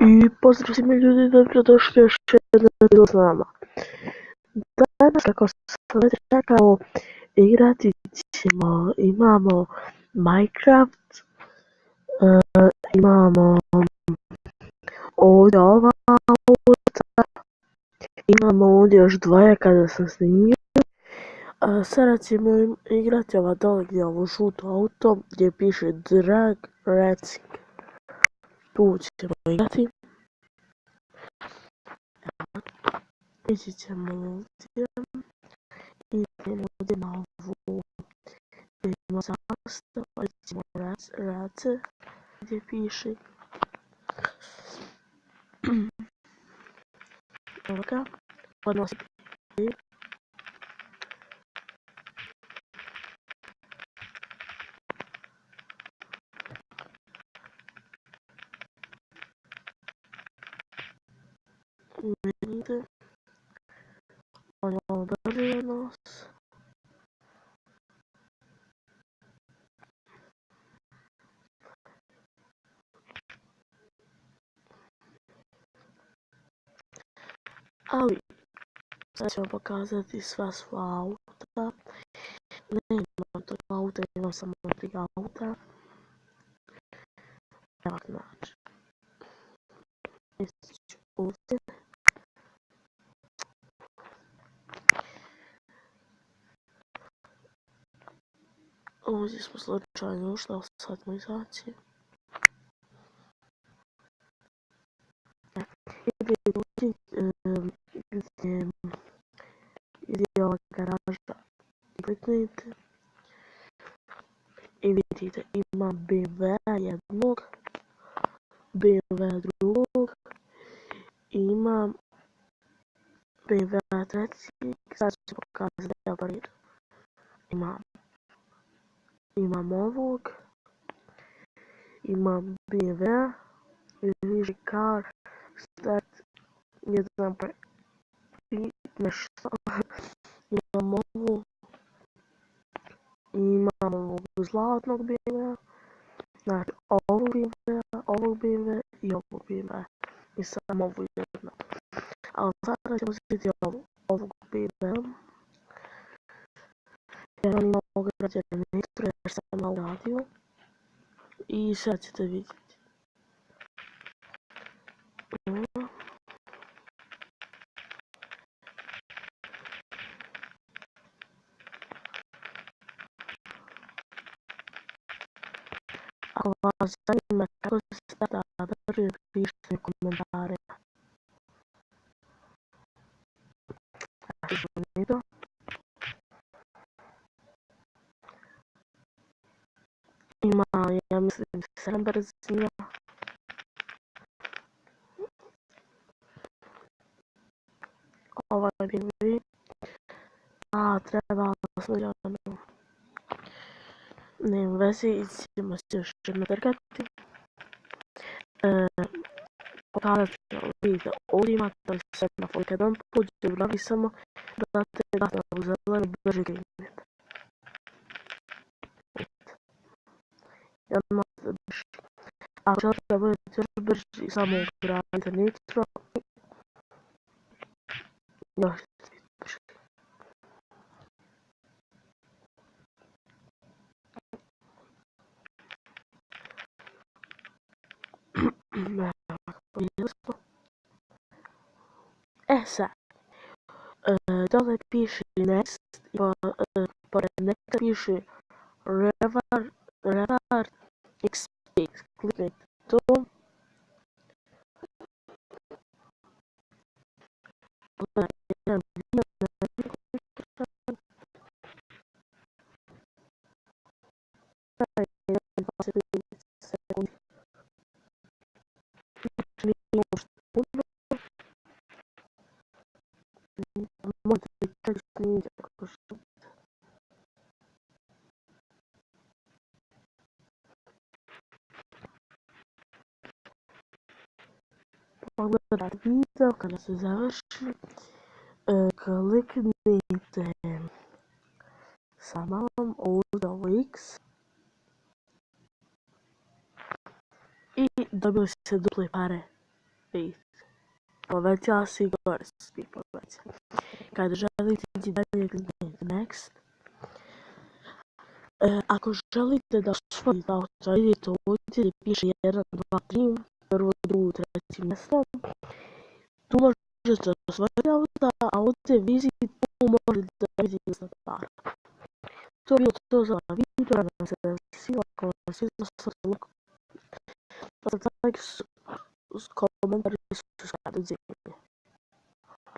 I pozdrav svima ljudi, dobrodošli još jednom video s nama. Danas, kako sam već rekao, igrati ćemo, imamo Minecraft, imamo ovdje ova auta, imamo ovdje još dvoje kada sam snimio. Sada ćemo igrati ova dole gdje je ovo žuto auto gdje piše Drag Racing. Tu ćemo igrati. Ići ćemo ovdje. Idemo ovdje na ovu, idemo zastav, idemo race, gdje piše. Evo ga, podnosi prije. Vidite, on je malo brži od nas. Ali, sad ćemo pokazati sva auta. Ne imam tog auta, imam samo 3 auta. Evo znači. Ići ću ovdje. Ovdje smo slučajno ušli, ali sad ćemo izaći. Idete ovdje gdje je ova garaža. Kliknite. I vidite, ima BMW jednog, BMW drugog, ima BMW trećeg, sad ću pokazati da je prvi. Imam ovog, imam BMW, Easy Car, Start, 1/5 nešto, imam ovu, imam ovog zlatnog BMW, znači ovog BMW i ovog BMW, i samo ovu jedno. Ali sada ćemo vidjeti ovog BMW, jer on ima ograđene nitro, jer sam malo radio, i sad ćete vidjeti. Ako vas zanima kako se starta brže, pišite komentare. Ima, ja mislim, 7 brzina. Ovaj BMW. Treba osnovljeno. Nema veze, idemo se još jedno trgati. Pokazat ću vam vidite, ovdje imate semafor, kad on pođe u glavi samo date gas na zelenu brže krenete. I odmah ste brži. Ako želite da budete još brži, samo ugradite nitro. Još ćete biti brži. Sad, dole piše next, pored nexta piše revert XP, kliknite to. Jedan video na jedan 20 sekundi. Nije možda puno. Možete li čak snimiti ako želite. Pogledajte video kada se završi. Kliknite sa malom ovdje ovo X i dobili ste duple pare. 5. Povećava se i gore se svi poveća. Kada želite ići dalje, kliknite next. Ako želite da osvojite auto, idete ovdje gdje piše 1, 2, 3, prvo, drugo, treći mjesto. Tu možete osvojiti auto, a ovdje vizit tu možete vidjeti para. To je bilo to za video, nadam se da je svima ako vam sviđa like, komentar i subscribe.